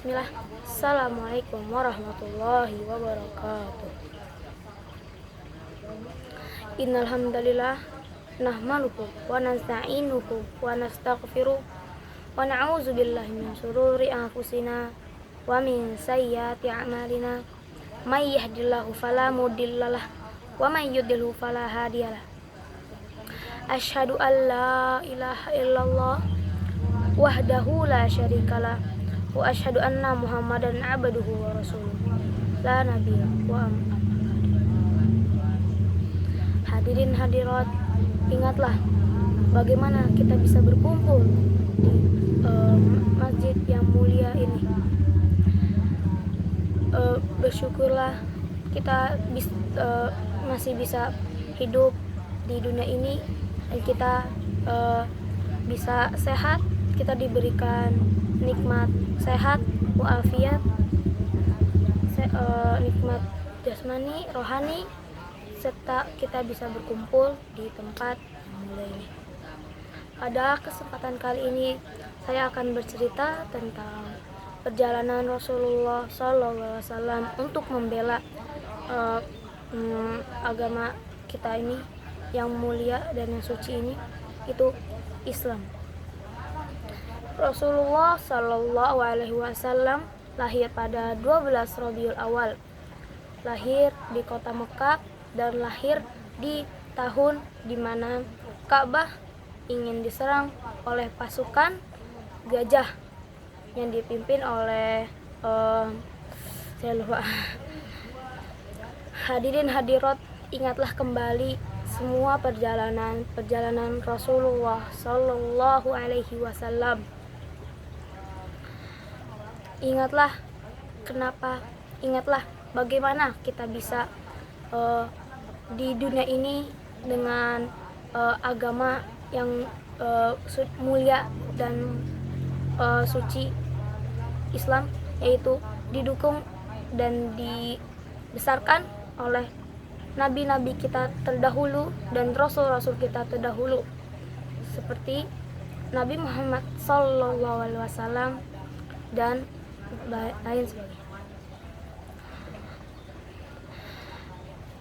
Bismillah. Assalamualaikum warahmatullahi wabarakatuh. Innal hamdalillah nahmaduhu wa nasta'inuhu wa nastaghfiruh wa na'udzu billahi min shururi anfusina wa min sayyiati a'malina. May yahdihillahu fala mudhillalah wa may yudhlil fala hadiyalah. Asyhadu an la ilaha illallah wahdahu la syarikalah wa asyhadu anna Muhammadan abduhu wa rasuluh. La nabiyya wa hadirin hadirat, ingatlah bagaimana kita bisa berkumpul di masjid yang mulia ini. Bersyukurlah kita masih bisa hidup di dunia ini dan kita bisa sehat, kita diberikan nikmat sehat walafiat, nikmat jasmani, rohani, serta kita bisa berkumpul di tempat mulia ini. Pada kesempatan kali ini saya akan bercerita tentang perjalanan Rasulullah SAW untuk membela agama kita ini yang mulia dan yang suci ini, itu Islam. Rasulullah SAW lahir pada 12 Rabiul Awal, lahir di kota Mekah dan lahir di tahun di mana Ka'bah ingin diserang oleh pasukan gajah yang dipimpin oleh saya lupa. Hadirin hadirat, ingatlah kembali semua perjalanan Rasulullah Sallallahu Alaihi Wasallam. Ingatlah bagaimana kita bisa di dunia ini dengan agama yang mulia dan suci Islam, yaitu didukung dan dibesarkan oleh nabi-nabi kita terdahulu dan rasul-rasul kita terdahulu, seperti Nabi Muhammad SAW dan lain sebagainya.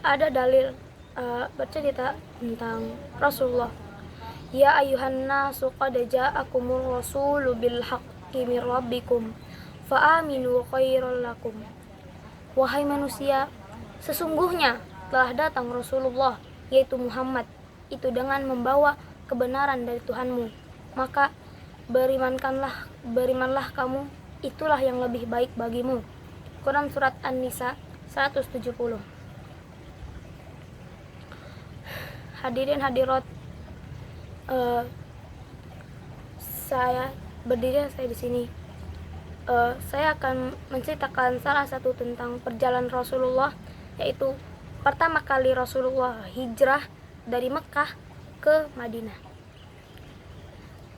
Ada dalil bercerita tentang Rasulullah. Ya ayuhan nasu qad ja'akumur rasulu bil haqqi mir rabbikum fa aminu khairal lakum. Wahai manusia, sesungguhnya telah datang Rasulullah, yaitu Muhammad, itu dengan membawa kebenaran dari Tuhanmu, maka berimanlah kamu, itulah yang lebih baik bagimu. Quran surat An-Nisa 170. Hadirin hadirat, saya di sini. Saya akan menceritakan salah satu tentang perjalanan Rasulullah, yaitu pertama kali Rasulullah hijrah dari Mekah ke Madinah.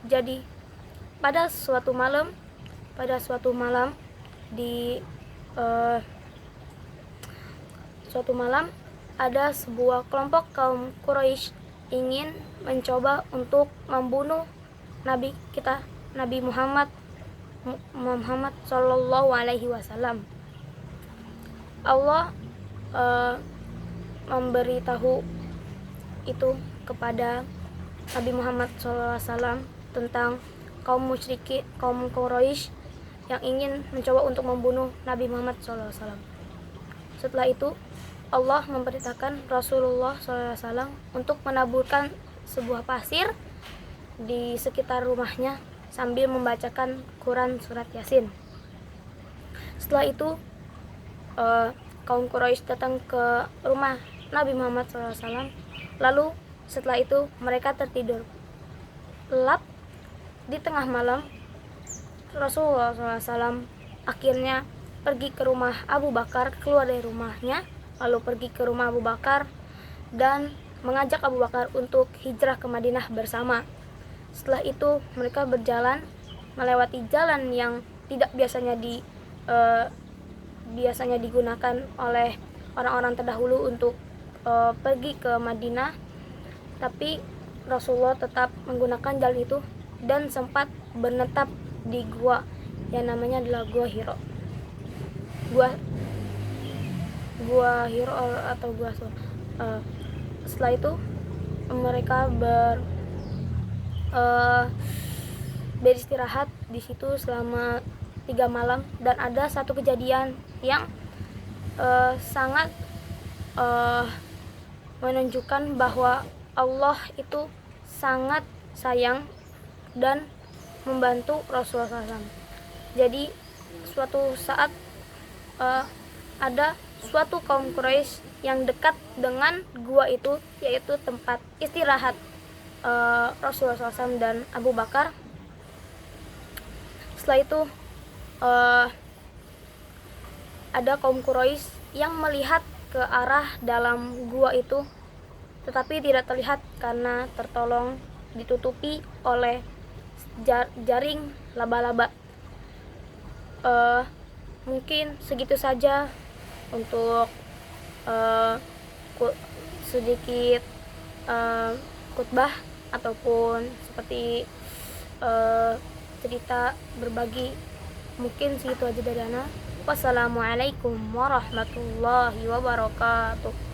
Jadi pada suatu malam ada sebuah kelompok kaum Quraisy ingin mencoba untuk membunuh Nabi kita, Nabi Muhammad Sallallahu Alaihi Wasallam. Allah memberitahu itu kepada Nabi Muhammad SAW tentang kaum musyrikin, kaum Quraisy yang ingin mencoba untuk membunuh Nabi Muhammad SAW. Setelah itu Allah memerintahkan Rasulullah SAW untuk menaburkan sebuah pasir di sekitar rumahnya sambil membacakan Quran surat Yasin. Setelah itu kaum Quraisy datang ke rumah Nabi Muhammad SAW. Lalu setelah itu mereka tertidur lelap. Di tengah malam Rasulullah SAW akhirnya pergi ke rumah Abu Bakar, keluar dari rumahnya, lalu pergi ke rumah Abu Bakar dan mengajak Abu Bakar untuk hijrah ke Madinah bersama. Setelah itu mereka berjalan melewati jalan yang tidak biasanya digunakan oleh orang-orang terdahulu untuk pergi ke Madinah, tapi Rasulullah tetap menggunakan jalan itu dan sempat menetap di gua yang namanya adalah Gua Hiro. Gua Hiro atau Gua Sur. Setelah itu mereka beristirahat di situ selama 3 malam, dan ada satu kejadian yang sangat menunjukkan bahwa Allah itu sangat sayang dan membantu Rasulullah SAW. Jadi suatu saat ada suatu kaum Quraisy yang dekat dengan gua itu, yaitu tempat istirahat Rasulullah SAW dan Abu Bakar. Setelah itu ada kaum Quraisy yang melihat ke arah dalam gua itu, tetapi tidak terlihat karena tertolong ditutupi oleh jaring laba-laba. Mungkin segitu saja untuk sedikit khutbah ataupun seperti cerita berbagi. Mungkin segitu aja dari Ana. Wassalamualaikum warahmatullahi wabarakatuh.